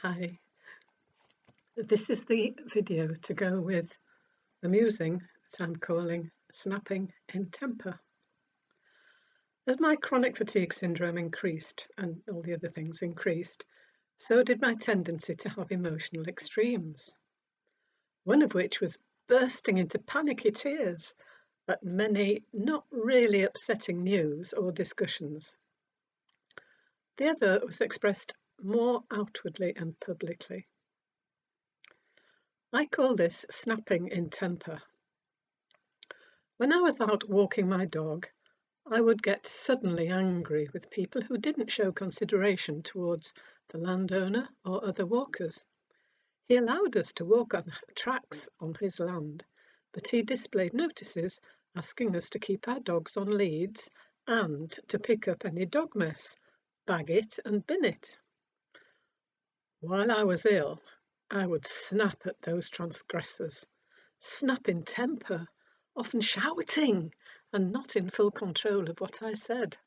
Hi, this is the video to go with the musing that I'm calling Snapping in Temper. As my chronic fatigue syndrome increased and all the other things increased, so did my tendency to have emotional extremes. One of which was bursting into panicky tears at many not really upsetting news or discussions. The other was expressed more outwardly and publicly. I call this snapping in temper. When I was out walking my dog, I would get suddenly angry with people who didn't show consideration towards the landowner or other walkers. He allowed us to walk on tracks on his land, but he displayed notices asking us to keep our dogs on leads and to pick up any dog mess, bag it and bin it. While I was ill, I would snap at those transgressors, snap in temper, often shouting and not in full control of what I said.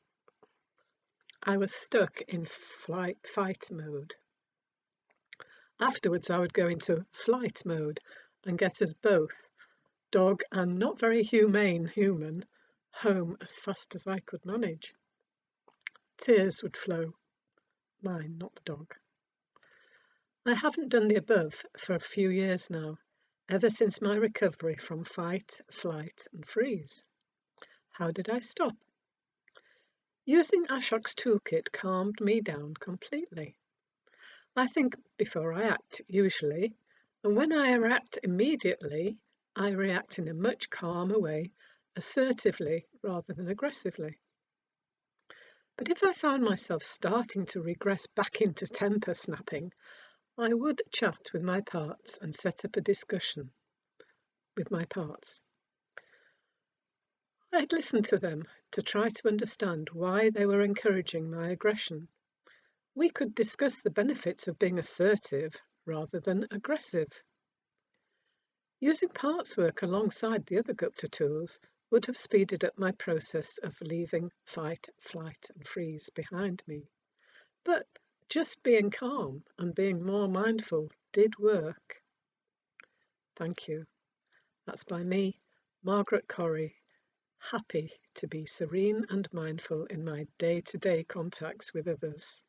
I was stuck in fight mode. Afterwards, I would go into flight mode and get us both, dog and not very humane human, home as fast as I could manage. Tears would flow, mine, not the dog. I haven't done the above for a few years now, ever since my recovery from fight, flight and freeze. How did I stop? Using Ashok's toolkit calmed me down completely. I think before I act, usually, and when I react immediately, I react in a much calmer way, assertively rather than aggressively. But if I found myself starting to regress back into temper snapping, I would chat with my parts and set up a discussion with my parts. I'd listen to them to try to understand why they were encouraging my aggression. We could discuss the benefits of being assertive rather than aggressive. Using parts work alongside the other Gupta tools would have speeded up my process of leaving fight, flight and freeze behind me. But just being calm and being more mindful did work. Thank you. That's by me, Margaret Corrie, happy to be serene and mindful in my day-to-day contacts with others.